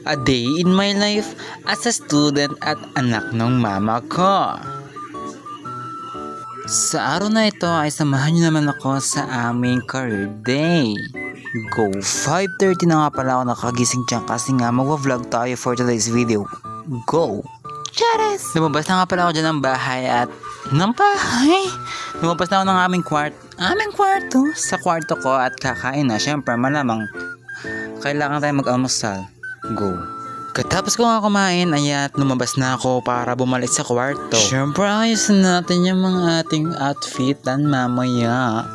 A day in my life as a student at anak ng mama ko. Sa araw na ito ay samahan niyo naman ako sa aming career day. Go! 5:30 na nga pala ako nakagising dyan kasi nga magwa-vlog tayo for today's video. Go! Charis! Lumabas na nga pala ako dyan ng bahay at... Lumabas na ako ng aming kwarto sa kwarto ko at kakain na. Siyempre malamang kailangan tayo mag-almusal. Go! Katapos ko nga kumain, ayan, lumabas na ako para bumalik sa kwarto. Siyempre, ayusin natin yung mga ating outfitan mamaya.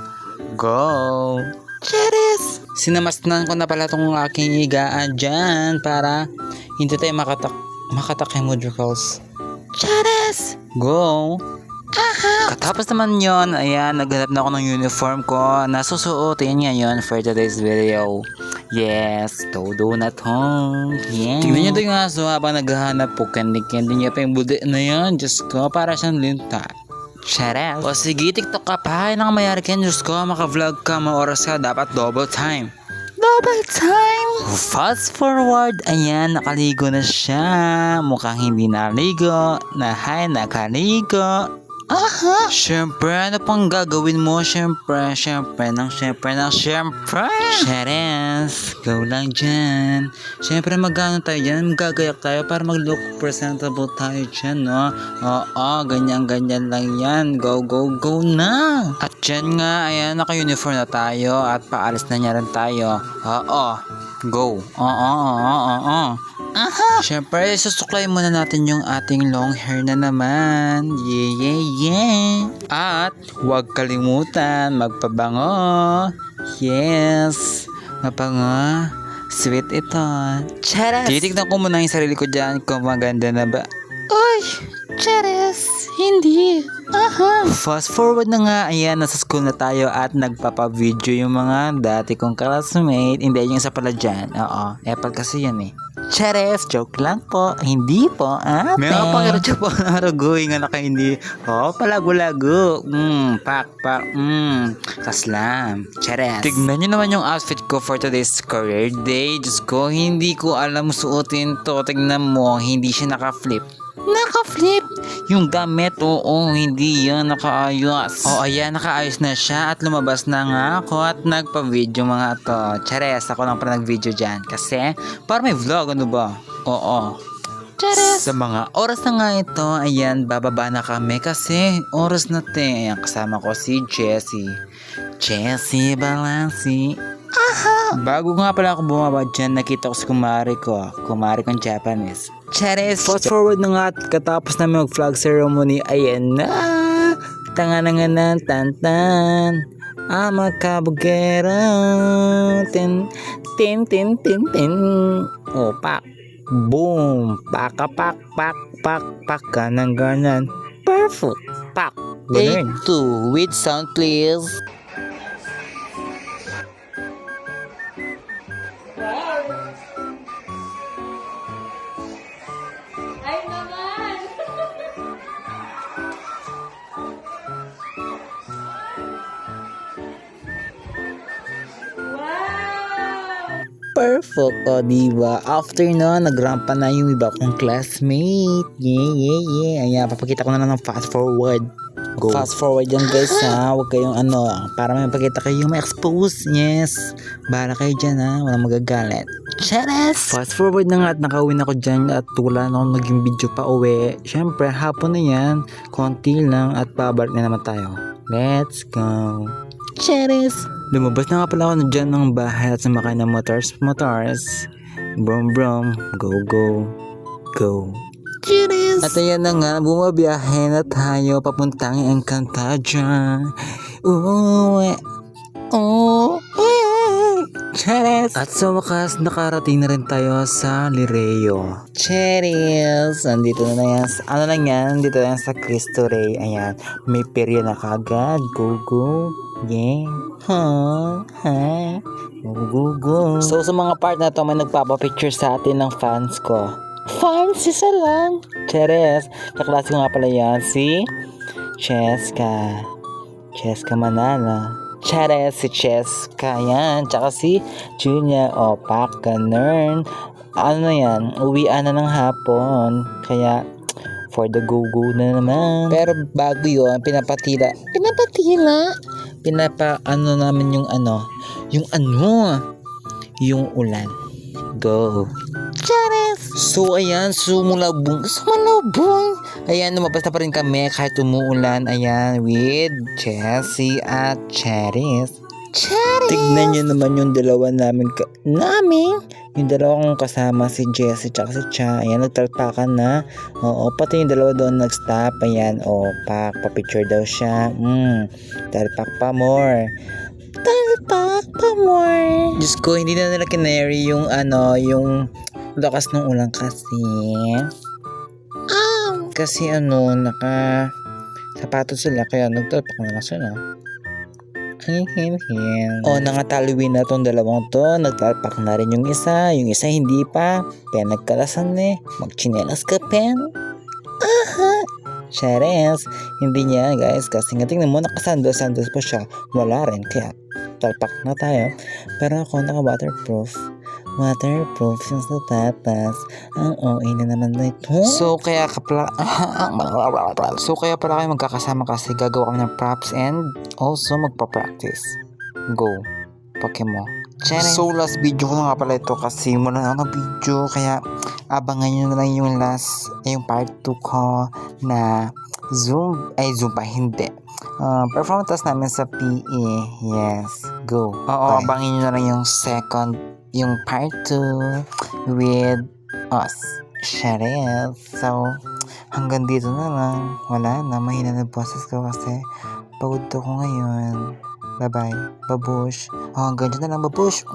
Go! Cheers! Sinamasnan ko na pala itong aking higaan dyan para hindi tayo makatak hemodricals. Cheers! Go! Aha! Katapos naman yon, ayan, naghanap na ako ng uniform ko na susuotin ngayon for today's video. Yes, todo na home. Yeah. Tingnan nyo ito yung aso habang naghahanap po. Candy niya pa yung budi na yan. Diyos ko, para siyang linta. Charot. O sige, TikTok ka pa. Ay, nakamayari ka. Diyos ko, maka-vlog ka. Oras ka. Dapat double time. Double time! Fast forward. Ayan, nakaligo na siya. Mukhang hindi naligo. Nakaligo. Aha! Siyempre, ano pang gagawin mo? Siyempre. Cheres, go lang dyan. Siyempre, magano tayo dyan? Magagayak tayo para mag-look presentable tayo dyan, no? Oo, ganyan lang yan. Go na! At dyan nga, ayan, naka-uniform na tayo at paalis na niya rin tayo. Oo, go. Oo. Aha! Siyempre, susuklay muna natin yung ating long hair na naman. Yeah. At huwag kalimutan magpabango. Yes, mabango. Sweet ito. Charas! Titignan ko muna yung sarili ko dyan kung maganda na ba. Uy! Charas! Hindi. Aha! Fast forward na nga, ayan, nasa school na tayo at nagpapa-video yung mga dati kong classmate. Hindi, yung isa pala dyan. Oo, Apple kasi yan eh. Chares, joke lang po. Hindi po, ate. Meron pang irotya po na raguing anak ka hindi. Oh, palago-lago. Pak. Kaslam. Chares. Tignan nyo naman yung outfit ko for today's career day. Diyos ko, hindi ko alam suotin to. Tignan mo, hindi siya naka-flip. Yung gamit, oo, hindi yan nakaayos. O ayan, nakaayos na siya at lumabas na nga ako at nagpa-video mga to. Chares, ako lang pala nag-video dyan kasi para may vlog, ano ba? Oo. Chares! Sa mga oras na nga ito, ayan, bababa na kami kasi oras na te. Ayan, kasama ko si Jessie Balansi. Aha! Bago nga pala ako bumaba dyan, nakita ko si kumari kong Japanese. Charis! Fast forward na nga at katapos namin mag-flag ceremony, ayan na! Tangan tantan! Amakabugera! Tin! O, pak! Boom! Pak! Ka ng ganan. Perfect! Pak! Take 2 with sound please! Ay naman! Wow! Perfect, o diba? After no, nagrampa na yung iba kong classmate. Yeah. Ayan, papakita ko na ng fast forward. Go. Fast forward yan guys ha. Huwag kayong para may pakita kayo ma-expose. Yes. Bahala kayo dyan ha. Walang magagalit. Charas! Fast forward na nga at nakauwi na ako dyan at wala na akong naging video pa uwi. Syempre, hapon na yan. Konti lang at pabalik na naman tayo. Let's go. Charas! Lumabas na nga pala ako dyan ng bahay at sumakay ng motors. Brum. Go. Cheers! At ayan na nga, bumabiyahe na tayo papuntang Encantadia. Cheers! At sa wakas, nakarating na rin tayo sa Lireo. Cheers! Andito na yan. Andito na yan sa Cristo Rey. Ayan, may perya na kagad. Go. Yeah. Go. So sa mga part na to, may nagpapapicture sa atin ng fans ko. Fans, isa lang. Cheers! Kaklase ko nga pala yan, si Cheska Manala. Cheres, si Cheska yan. Tsaka si Julia Opak, ganun. ano yan, uwian na ng hapon. Kaya, for the go-go na naman. Pero bago yun, pinapatila, ano namin yung ulan. Go. Charis! So, ayan, sumalubong. Ayan, lumabas na pa rin kami kahit umuulan. Ayan, with Jessie at Charis. Tignan nyo naman yung dalawa yung dalawa kong kasama, si Jessie at si Cha. Ayan, nagtalpakan na. Oo, pati yung dalawa doon nag-stop. Ayan, pa-picture daw siya. Talpak pa more. Diyos ko, hindi na nila kinary yung lakas ng ulan kasi. Kasi naka sapatos sila kaya nagtalpak na lang sila. Nangataliwin na tong dalawang to. Nagtalpak na rin yung isa hindi pa. Pinagkalasan magchinelas ka, pen. Chares, hindi niya guys kasi nga tingnan mo nakasandos pa siya, wala rin kaya talpak na tayo. Pero ako naka waterproof yung sapatos. Ang OA na naman na ito. So kaya pala kayo magkakasama kasi gagawa kami ng props and also magpa-practice. Go Pokemon. So last video ko na nga pala ito kasi muna na ako video kaya abangan nyo na lang yung part 2 ko na Zoom pa hindi performance namin sa PE. Yes, go. Abangan nyo na lang yung part 2 with us, Cheryl. So hanggang dito na lang, wala na, mahina na boses ko kasi pagod ko ngayon. Bye bye, babush. Hanggang dito na lang, babush.